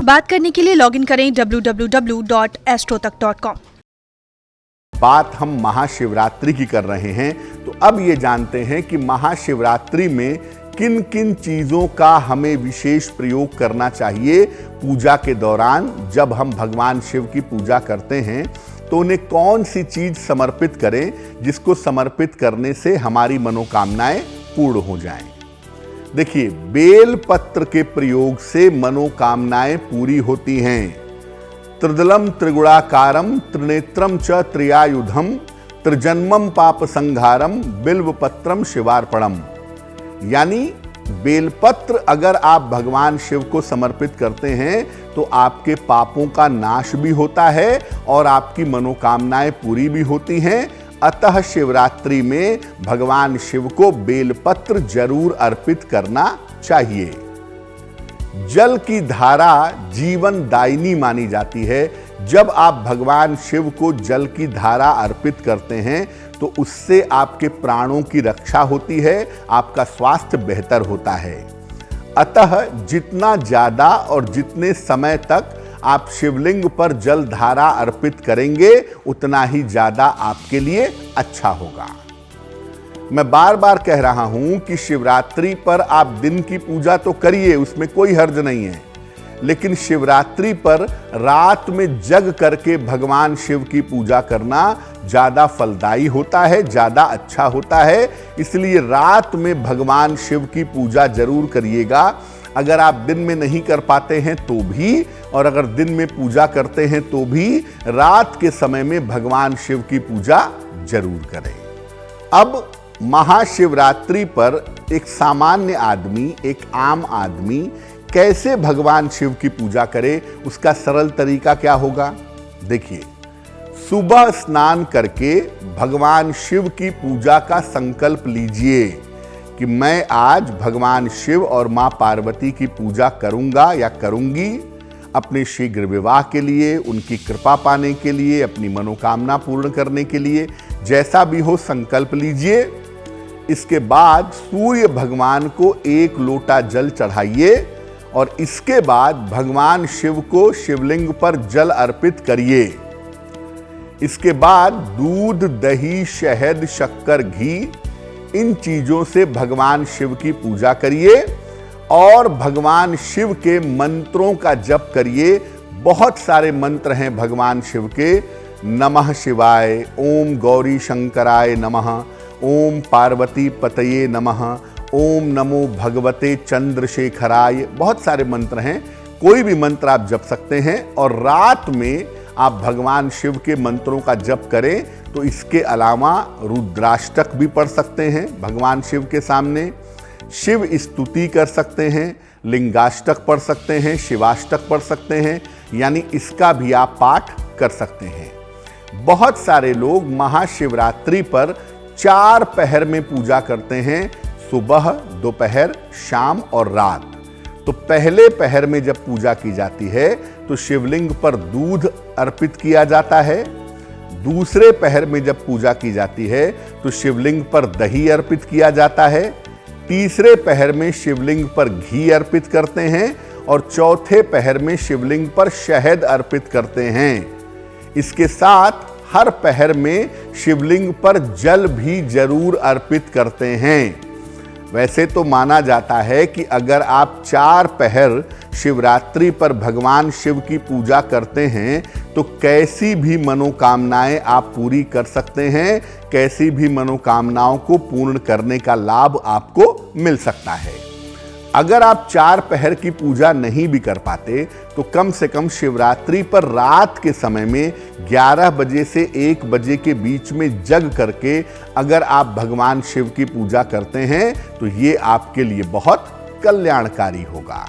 बात करने के लिए लॉगिन करें www.astrotak.com। बात हम महाशिवरात्रि की कर रहे हैं, तो अब ये जानते हैं कि महाशिवरात्रि में किन किन चीज़ों का हमें विशेष प्रयोग करना चाहिए पूजा के दौरान। जब हम भगवान शिव की पूजा करते हैं तो उन्हें कौन सी चीज़ समर्पित करें जिसको समर्पित करने से हमारी मनोकामनाएं पूर्ण हो जाएं। देखिए, बेल पत्र के प्रयोग से मनोकामनाएं पूरी होती हैं। त्रिदलम त्रिगुणाकारम त्रिनेत्रम च त्रियायुधम त्रिजन्मम पाप संहारम बिल्वपत्रम शिवार्पणम। यानी बेलपत्र अगर आप भगवान शिव को समर्पित करते हैं तो आपके पापों का नाश भी होता है और आपकी मनोकामनाएं पूरी भी होती हैं। अतः शिवरात्रि में भगवान शिव को बेलपत्र जरूर अर्पित करना चाहिए। जल की धारा जीवन दायिनी मानी जाती है। जब आप भगवान शिव को जल की धारा अर्पित करते हैं तो उससे आपके प्राणों की रक्षा होती है, आपका स्वास्थ्य बेहतर होता है। अतः जितना ज्यादा और जितने समय तक आप शिवलिंग पर जल धारा अर्पित करेंगे उतना ही ज्यादा आपके लिए अच्छा होगा। मैं बार बार कह रहा हूं कि शिवरात्रि पर आप दिन की पूजा तो करिए, उसमें कोई हर्ज नहीं है, लेकिन शिवरात्रि पर रात में जग करके भगवान शिव की पूजा करना ज्यादा फलदायी होता है, ज्यादा अच्छा होता है। इसलिए रात में भगवान शिव की पूजा जरूर करिएगा। अगर आप दिन में नहीं कर पाते हैं तो भी, और अगर दिन में पूजा करते हैं तो भी, रात के समय में भगवान शिव की पूजा जरूर करें। अब महाशिवरात्रि पर एक सामान्य आदमी, एक आम आदमी कैसे भगवान शिव की पूजा करे, उसका सरल तरीका क्या होगा? देखिए, सुबह स्नान करके भगवान शिव की पूजा का संकल्प लीजिए कि मैं आज भगवान शिव और मां पार्वती की पूजा करूंगा या करूंगी, अपने शीघ्र विवाह के लिए, उनकी कृपा पाने के लिए, अपनी मनोकामना पूर्ण करने के लिए। जैसा भी हो संकल्प लीजिए। इसके बाद सूर्य भगवान को 1 लोटा जल चढ़ाइए और इसके बाद भगवान शिव को शिवलिंग पर जल अर्पित करिए। इसके बाद दूध, दही, शहद, शक्कर, घी, इन चीजों से भगवान शिव की पूजा करिए और भगवान शिव के मंत्रों का जप करिए। बहुत सारे मंत्र हैं भगवान शिव के। नमः शिवाय, ओम गौरी शंकराय नमः, ओम पार्वती पतये नमः, ओम नमो भगवते चंद्रशेखराय। बहुत सारे मंत्र हैं, कोई भी मंत्र आप जप सकते हैं। और रात में आप भगवान शिव के मंत्रों का जप करें तो इसके अलावा रुद्राष्टक भी पढ़ सकते हैं भगवान शिव के सामने, शिव स्तुति कर सकते हैं, लिंगाष्टक पढ़ सकते हैं, शिवाष्टक पढ़ सकते हैं, यानी इसका भी आप पाठ कर सकते हैं। बहुत सारे लोग महाशिवरात्रि पर 4 पहर में पूजा करते हैं, सुबह, दोपहर, शाम और रात। तो पहले पहर में जब पूजा की जाती है तो शिवलिंग पर दूध अर्पित किया जाता है। दूसरे पहर में जब पूजा की जाती है तो शिवलिंग पर दही अर्पित किया जाता है। तीसरे पहर में शिवलिंग पर घी अर्पित करते हैं और चौथे पहर में शिवलिंग पर शहद अर्पित करते हैं। इसके साथ हर पहर में शिवलिंग पर जल भी जरूर अर्पित करते हैं। वैसे तो माना जाता है कि अगर आप 4 पहर शिवरात्रि पर भगवान शिव की पूजा करते हैं तो कैसी भी मनोकामनाएं आप पूरी कर सकते हैं, कैसी भी मनोकामनाओं को पूर्ण करने का लाभ आपको मिल सकता है। अगर आप 4 पहर की पूजा नहीं भी कर पाते तो कम से कम शिवरात्रि पर रात के समय में 11 बजे से 1 बजे के बीच में जग करके अगर आप भगवान शिव की पूजा करते हैं तो ये आपके लिए बहुत कल्याणकारी होगा।